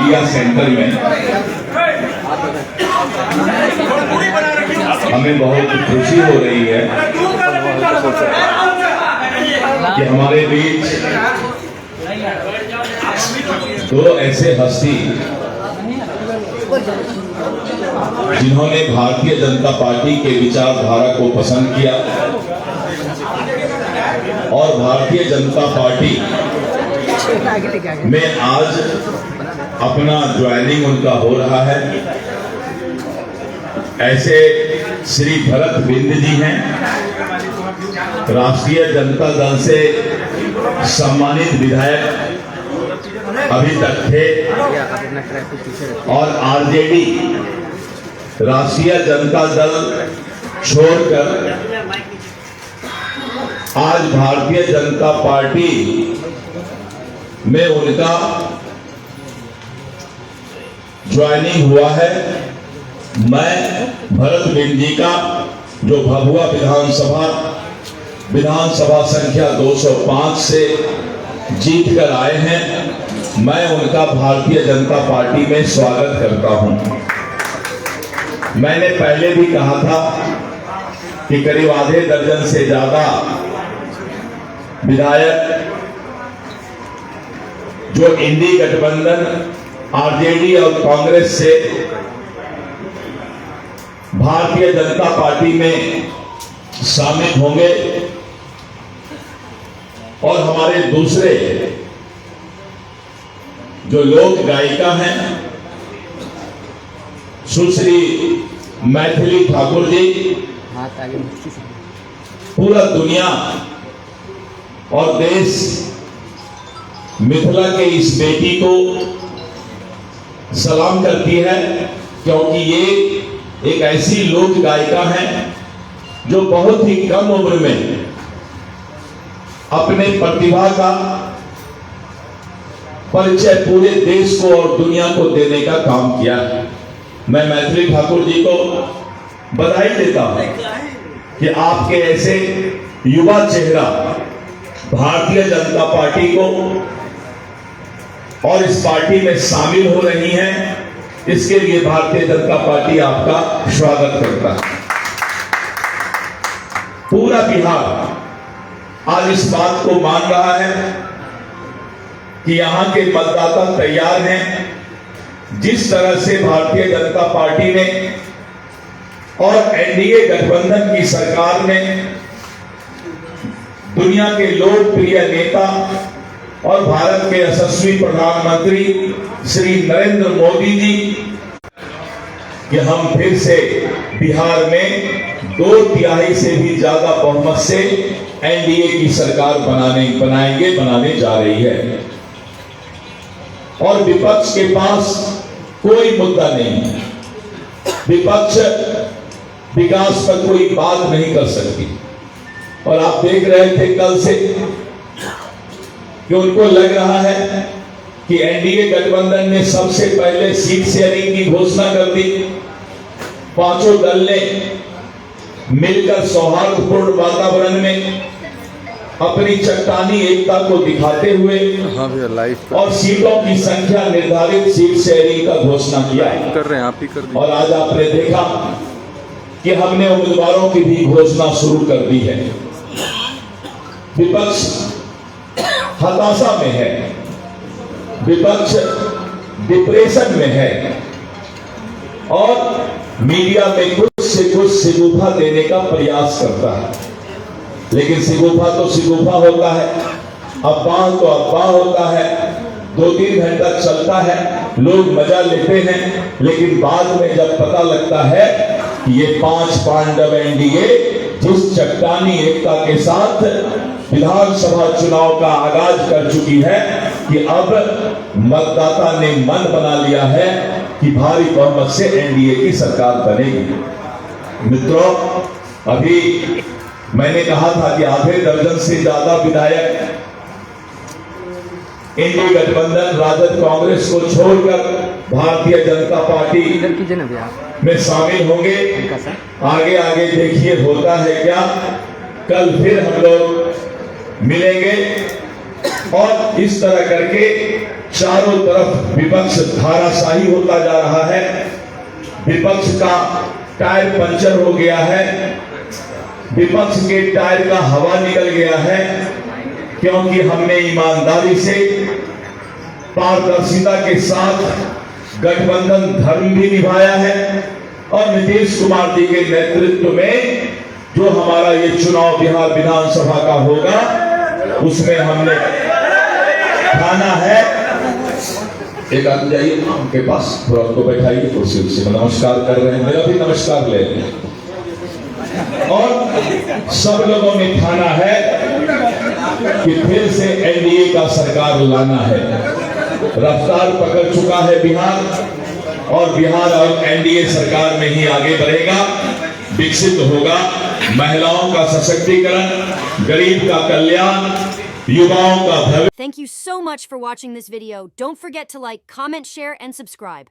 Media centre में हमें बहुत खुशी हो रही है कि हमारे बीच दो ऐसे हस्ती जिन्होंने भारतीय जनता पार्टी के विचारधारा को पसंद किया और भारतीय जनता पार्टी में आज अपना ज्वाइनिंग उनका हो रहा है। ऐसे श्री भरत बिंद जी हैं, राष्ट्रीय जनता दल से सम्मानित विधायक अभी तक थे और आरजेडी राष्ट्रीय जनता दल छोड़कर आज भारतीय जनता पार्टी में उनका ज्वाइनिंग हुआ है। मैं भरत बिंद जी का जो भभुआ विधानसभा संख्या 205 से जीत कर आए हैं, मैं उनका भारतीय जनता पार्टी में स्वागत करता हूं। मैंने पहले भी कहा था कि करीब आधे दर्जन से ज्यादा विधायक जो इंडी गठबंधन आरजेडी और कांग्रेस से भारतीय जनता पार्टी में शामिल होंगे और हमारे दूसरे जो लोक गायिका हैं सुश्री मैथिली ठाकुर जी, पूरा दुनिया और देश मिथिला के इस बेटी को सलाम करती है, क्योंकि ये एक ऐसी लोक गायिका है जो बहुत ही कम उम्र में अपने प्रतिभा का परिचय पूरे देश को और दुनिया को देने का काम किया। मैं मैथिली ठाकुर जी को बधाई देता हूं कि आपके ऐसे युवा चेहरा भारतीय जनता पार्टी को और इस पार्टी में शामिल हो रही हैं। इसके लिए भारतीय जनता पार्टी आपका स्वागत करता है। पूरा बिहार आज इस बात को मान रहा है कि यहां के मतदाता तैयार हैं। जिस तरह से भारतीय जनता पार्टी ने और एनडीए गठबंधन की सरकार ने दुनिया के लोकप्रिय नेता और भारत के यशस्वी प्रधानमंत्री श्री नरेंद्र मोदी जी कि हम फिर से बिहार में 2/3 से भी ज्यादा बहुमत से एनडीए की सरकार बनाने जा रही है। और विपक्ष के पास कोई मुद्दा नहीं, विपक्ष विकास पर कोई बात नहीं कर सकती। और आप देख रहे थे कल से कि उनको लग रहा है कि एनडीए गठबंधन ने सबसे पहले सीट शेयरिंग की घोषणा कर दी। पांचों दल ने मिलकर सौहार्दपूर्ण वातावरण में अपनी चट्टानी एकता को दिखाते हुए और सीटों की संख्या निर्धारित सीट शेयरिंग का घोषणा किया कर रहे हैं आप ही कर। और आज आपने देखा कि हमने उम्मीदवारों की भी घोषणा शुरू कर दी है। विपक्ष हताशा में है, विपक्ष डिप्रेशन में है और मीडिया में कुछ से कुछ सिगुफा देने का प्रयास करता है। लेकिन सिगुफा तो सिगुफा होता है, अफवाह तो अफवाह होता है, 2-3 घंटा चलता है, लोग मजा लेते हैं, लेकिन बाद में जब पता लगता है कि ये 5 पांडव एनडीए जिस चट्टानी एकता के साथ विधानसभा चुनाव का आगाज कर चुकी है कि अब मतदाता ने मन बना लिया है कि भारी बहुमत से एनडीए की सरकार बनेगी। मित्रों, अभी मैंने कहा था कि आधे दर्जन से ज्यादा विधायक इंडी गठबंधन राजद कांग्रेस को छोड़कर भारतीय जनता पार्टी में शामिल होंगे। आगे आगे देखिए होता है क्या। कल फिर हम लोग मिलेंगे और इस तरह करके चारों तरफ विपक्ष धाराशाही होता जा रहा है। विपक्ष का टायर पंचर हो गया है, विपक्ष के टायर का हवा निकल गया है, क्योंकि हमने ईमानदारी से पारदर्शिता के साथ गठबंधन धर्म भी निभाया है और नीतीश कुमार जी के नेतृत्व में जो हमारा ये चुनाव बिहार विधानसभा का होगा उसमें हमने ठाना है। एक आदमी जाइए उनके पास, थोड़ा उनको बैठाइए कुर्सी से, नमस्कार कर रहे हैं, मेरा भी नमस्कार ले। और सब लोगों ने ठाना है कि फिर से एनडीए का सरकार लाना है। रफ्तार पकड़ चुका है बिहार और बिहार और एनडीए सरकार में ही आगे बढ़ेगा, विकसित होगा। महिलाओं का सशक्तिकरण, गरीब का कल्याण, युवाओं का भविष्य। Thank you so much for watching this video. Don't forget to like, comment, share, and subscribe.